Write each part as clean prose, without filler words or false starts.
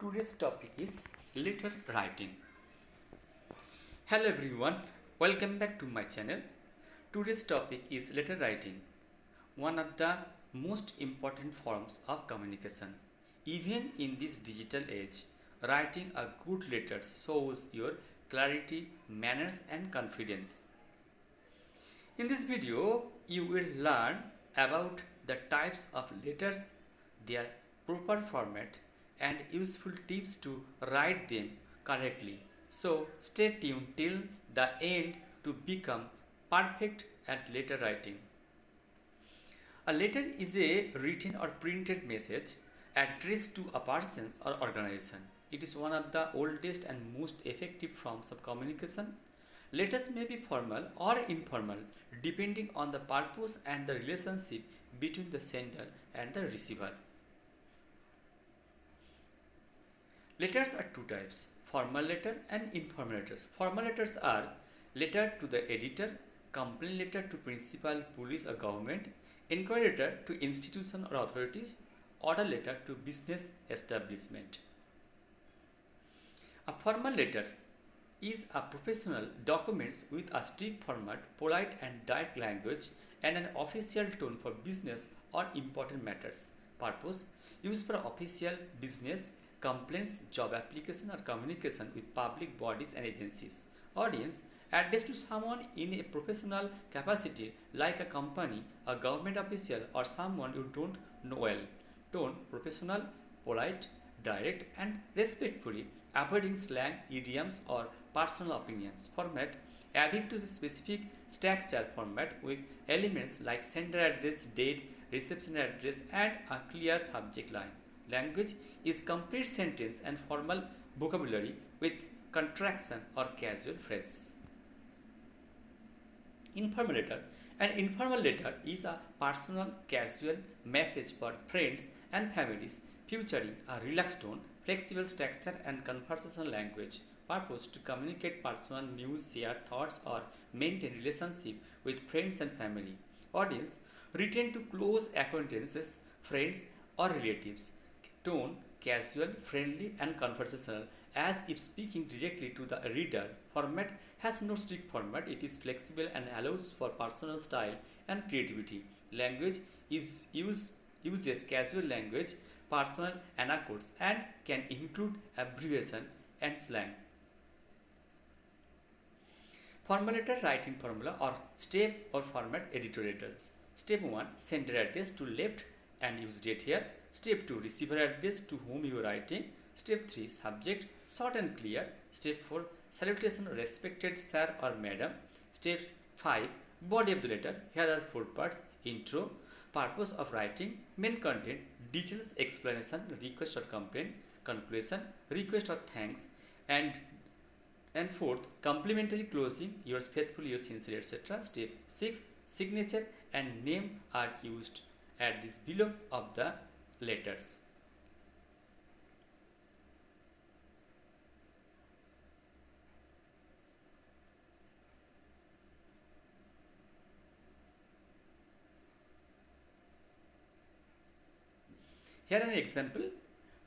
Today's topic is letter writing. Hello everyone, welcome back to my channel. Today's topic is letter writing, one of the most important forms of communication. Even in this digital age, writing a good letter shows your clarity, manners, and confidence. In this video, you will learn about the types of letters, their proper format, and useful tips to write them correctly. So stay tuned till the end to become perfect at letter writing. A letter is a written or printed message addressed to a person or organization. It is one of the oldest and most effective forms of communication. Letters may be formal or informal depending on the purpose and the relationship between the sender and the receiver. Letters are two types: formal letter and informal letter. Formal letters are letter to the editor, complaint letter to principal, police or government, inquiry letter to institution or authorities, order letter to business establishment. A formal letter is a professional document with a strict format, polite and direct language, and an official tone for business or important matters. Purpose: used for official business, complaints, job application, or communication with public bodies and agencies. Audience: addressed to someone in a professional capacity like a company, a government official, or someone you don't know well. Tone: professional, polite, direct, and respectfully, avoiding slang, idioms, or personal opinions. Format: adhered to the specific structure format with elements like sender address, date, reception address, and a clear subject line. Language is complete sentence and formal vocabulary with contraction or casual phrases. Informal letter. An informal letter is a personal, casual message for friends and families featuring a relaxed tone, flexible structure, and conversational language. Purpose: to communicate personal news, share thoughts, or maintain relationship with friends and family. Audience: written to close acquaintances, friends, or relatives. Tone: casual, friendly, and conversational, as if speaking directly to the reader. Format: has no strict format. It is flexible and allows for personal style and creativity. Language uses casual language, personal anecdotes, and can include abbreviation and slang. Formal letter writing formula or step or format: editor letters. Step 1: sender address to left and use date here. Step 2: receiver address to whom you are writing. Step 3: subject short and clear. Step 4: salutation: respected sir or madam. Step 5: body of the letter. Here are 4 parts: intro, purpose of writing, main content, details, explanation, request or complaint, conclusion, request or thanks, and fourth, complimentary closing, yours faithfully, yours sincere, etc. Step 6: signature and name are used at this below of the letters. Here an example: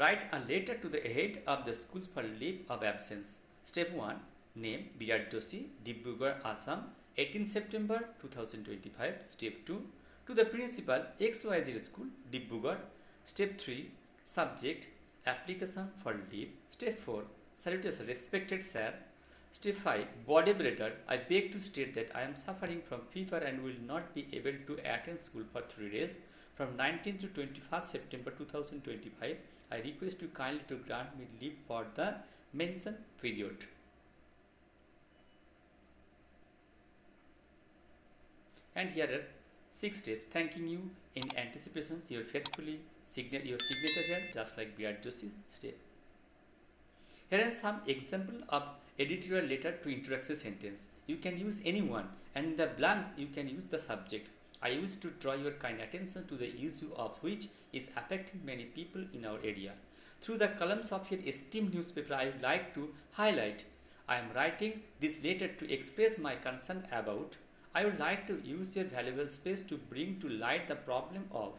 write a letter to the head of the schools for leave of absence. Step 1: name Birat Joshi, Dibrugarh, Assam, 18 September 2025. Step 2: to the principal, XYZ School, Dibrugarh. Step 3: subject, application for leave. Step 4: salutation: respected sir. Step 5: body of the letter. I beg to state that I am suffering from fever and will not be able to attend school for 3 days from 19 to 21st September 2025. I request you kindly to grant me leave for the mentioned period. And here are 6 steps thanking you in anticipation. Your faithfully your signature here, just like Birat Joshi step. Here are some example of editorial letter to introduction sentence. You can use anyone, and in the blanks you can use the subject. I wish to draw your kind attention to the issue of which is affecting many people in our area. Through the columns of your esteemed newspaper, I would like to highlight I am writing this letter to express my concern about. I would like to use your valuable space to bring to light the problem of,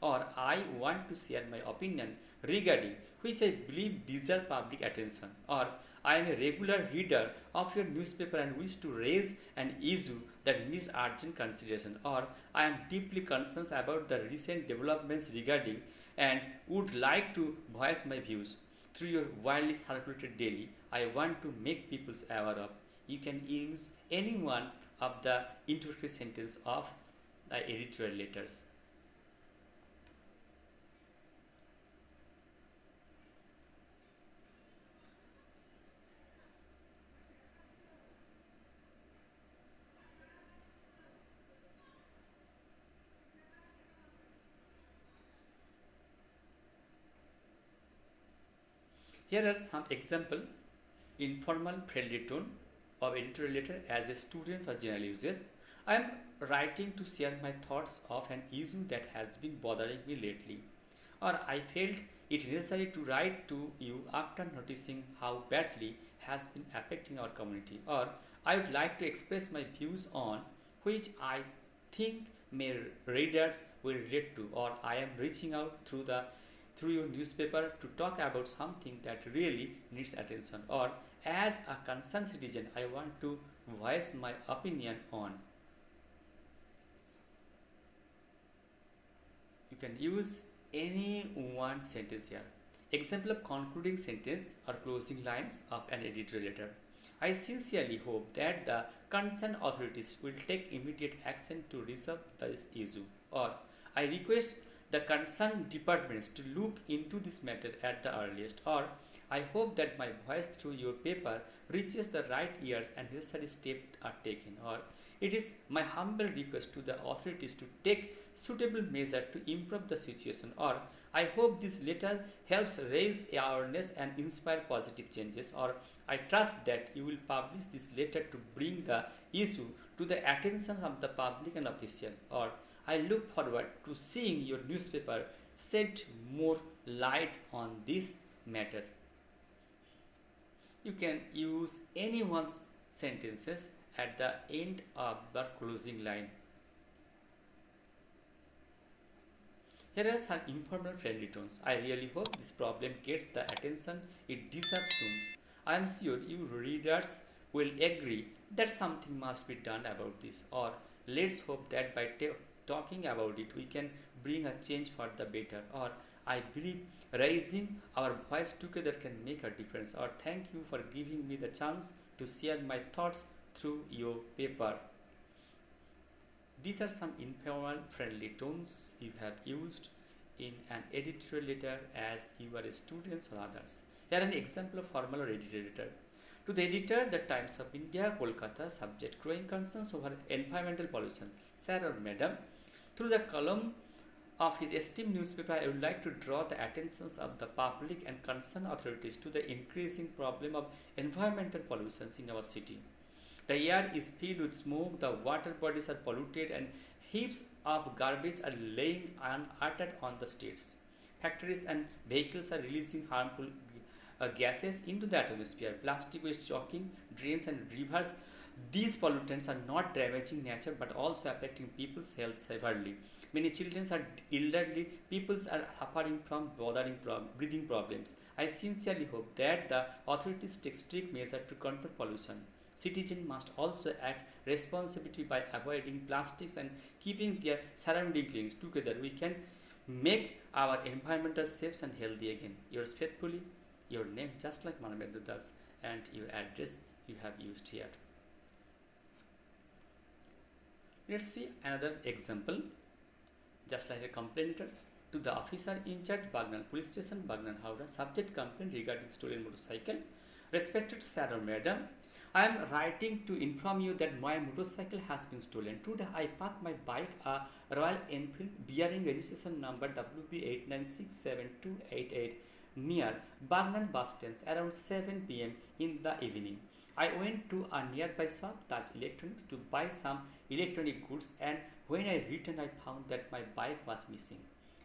or I want to share my opinion regarding which I believe deserve public attention, or I am a regular reader of your newspaper and wish to raise an issue that needs urgent consideration, or I am deeply concerned about the recent developments regarding and would like to voice my views through your widely circulated daily. I want to make people aware of. You can use any one of the introductory sentence of the editorial letters. Here are some example informal friendly tone of editorial letter as a student or general uses. I am writing to share my thoughts of an issue that has been bothering me lately, or I felt it necessary to write to you after noticing how badly has been affecting our community, or I would like to express my views on which I think my readers will relate to, or I am reaching out through your newspaper to talk about something that really needs attention, or as a concerned citizen I want to voice my opinion on. You can use any one sentence here. Example of concluding sentence or closing lines of an editorial letter. I sincerely hope that the concerned authorities will take immediate action to resolve this issue, or I request the concerned departments to look into this matter at the earliest, or I hope that my voice through your paper reaches the right ears and necessary steps are taken, or it is my humble request to the authorities to take suitable measure to improve the situation, or I hope this letter helps raise awareness and inspire positive changes, or I trust that you will publish this letter to bring the issue to the attention of the public and official, or I look forward to seeing your newspaper shed more light on this matter. You can use anyone's sentences at the end of the closing line. Here are some informal friendly tones. I really hope this problem gets the attention it deserves soon. I am sure you readers will agree that something must be done about this, or let's hope that by talking about it we can bring a change for the better, or I believe raising our voice together can make a difference, or thank you for giving me the chance to share my thoughts through your paper. These are some informal friendly tones you have used in an editorial letter as you are students or others. Here an example of formal or editorial letter. To the editor, The Times of India, Kolkata, subject growing concerns over environmental pollution. Sir or Madam, through the column of your esteemed newspaper, I would like to draw the attention of the public and concerned authorities to the increasing problem of environmental pollution in our city. The air is filled with smoke, the water bodies are polluted, and heaps of garbage are laying unuttered on the streets. Factories and vehicles are releasing harmful gases into the atmosphere. Plastic waste choking drains and rivers. These pollutants are not damaging nature but also affecting people's health severely. Many children and elderly peoples are suffering from breathing problems. I sincerely hope that the authorities take strict measures to control pollution. Citizens must also act responsibly by avoiding plastics and keeping their surrounding clean. Together we can make our environment safe and healthy again. Yours faithfully, your name just like Manavendra Das, and your address you have used here. Let's see another example. Just like a complaint letter to the officer in charge, Bagnan Police Station, Bagnan Howrah. Subject complaint regarding stolen motorcycle. Respected sir or madam, I am writing to inform you that my motorcycle has been stolen. Today I parked my bike, a Royal Enfield bearing registration number WB89672288 near Bagnan bus stand around 7 p.m. in the evening. I went to a nearby shop, Taj Electronics, to buy some electronic goods, and when I returned I found that my bike was missing.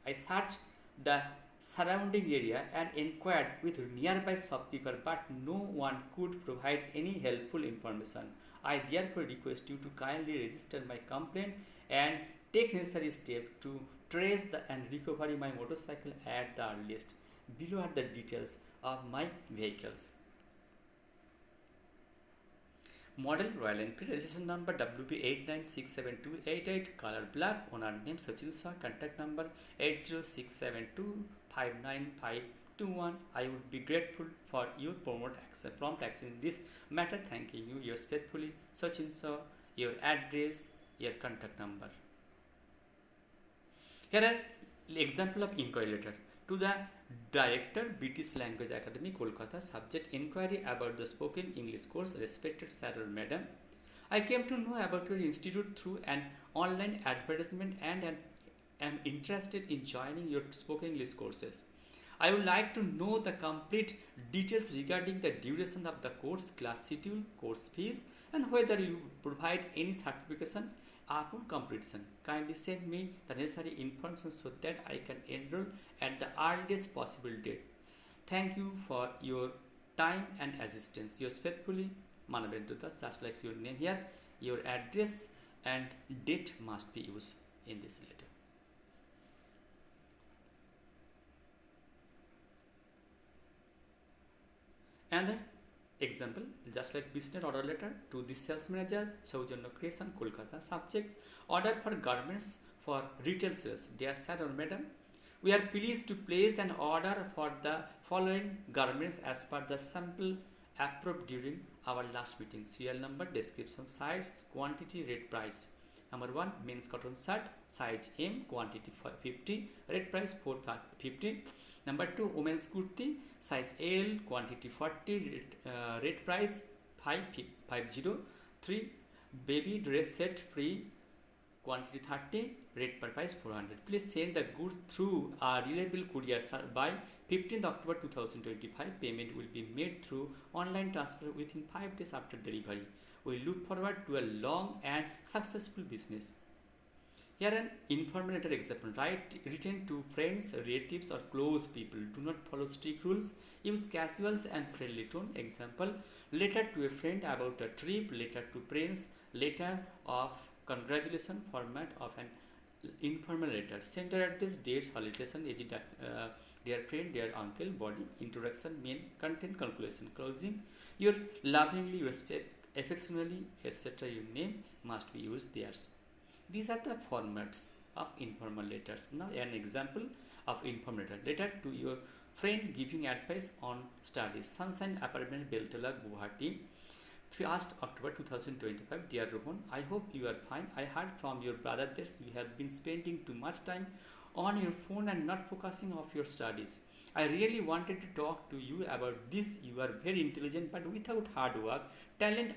I searched the surrounding area and inquired with nearby shopkeeper, but no one could provide any helpful information. I therefore request you to kindly register my complaint and take necessary steps to trace and recover my motorcycle at the earliest. Below are the details of my vehicles. Model Royal Enfield, registration number WB89672888, color black, owner name Sachin Shah, contact number 8067259521. I would be grateful for your prompt action in this matter. Thanking you. Yours faithfully, Sachin Shah. Your address, your contact number. Here are example of inquiry letter to the Director, British Language Academy, Kolkata. Subject: inquiry about the spoken English course. Respected sir or madam, I came to know about your institute through an online advertisement and am interested in joining your spoken English courses. I would like to know the complete details regarding the duration of the course, class schedule, course fees, and whether you provide any certification upon completion. Kindly send me the necessary information so that I can enroll at the earliest possible date. Thank you for your time and assistance. Yours faithfully, Manavendra Das. Just like your name here, your address and date must be used in this letter. Another example, just like business order letter to the sales manager, Saujanno Creation, Kolkata. Subject: order for garments for retail sales. Dear sir or madam, we are pleased to place an order for the following garments as per the sample approved during our last meeting. Serial number, description, size, quantity, rate, price. Number 1, men's cotton shirt, size M, quantity 50, rate price 450. Number 2, women's kurti, size L, quantity 40, rate price 550. 3, baby dress set free, quantity 30, rate per price 400. Please send the goods through a reliable courier by 15th October 2025. Payment will be made through online transfer within 5 days after delivery. We look forward to a long and successful business. Here an informal letter example. Written to friends, relatives or close people. Do not follow strict rules. Use casual and friendly tone. Example: letter to a friend about a trip. Letter to friends. Letter of congratulation. Format of an informal letter. Sender address, dates, salutation, dear friend, dear uncle, body, introduction, main, content, conclusion, closing. Your lovingly, affectionately, etc. Your name must be used there. These are the formats of informal letters. Now an example of informal letter. Letter to your friend giving advice on studies. Sunshine Apartment, Beltola, Guwahati. 1st October 2025. Dear Rohan, I hope you are fine. I heard from your brother that you have been spending too much time on your phone and not focusing on your studies. I really wanted to talk to you about this. You are very intelligent, but without hard work, talent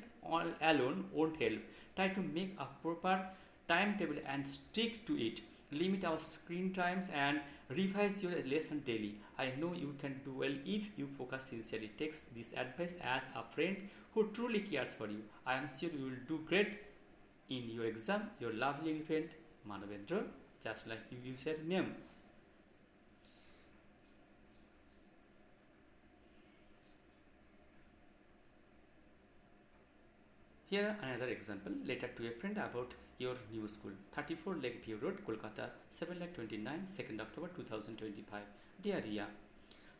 alone won't help. Try to make a proper timetable and stick to it. Limit our screen times and revise your lesson daily. I know you can do well if you focus sincerely. Take this advice as a friend who truly cares for you. I am sure you will do great in your exam. Your lovely friend Manavendra, just like you use your name. Here another example. Letter to a friend about your new school. 34 Lakeview Road, Kolkata, 7/29, 2nd October 2025. Dear Ria,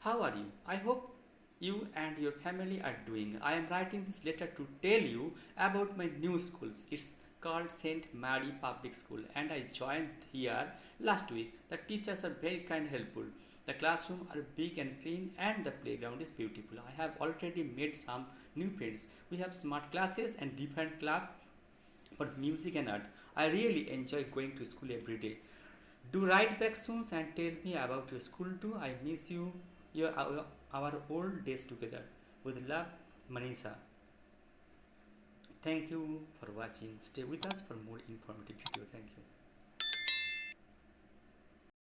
how are you? I hope you and your family are doing. I am writing this letter to tell you about my new school. It's called St. Mary Public School and I joined here last week. The teachers are very kind and helpful. The classrooms are big and clean and the playground is beautiful. I have already made some new friends. We have smart classes and different clubs for music and art. I really enjoy going to school every day. Do write back soon and tell me about your school too. I miss you, our old days together. With love, Manisha. Thank you for watching. Stay with us for more informative video. Thank you.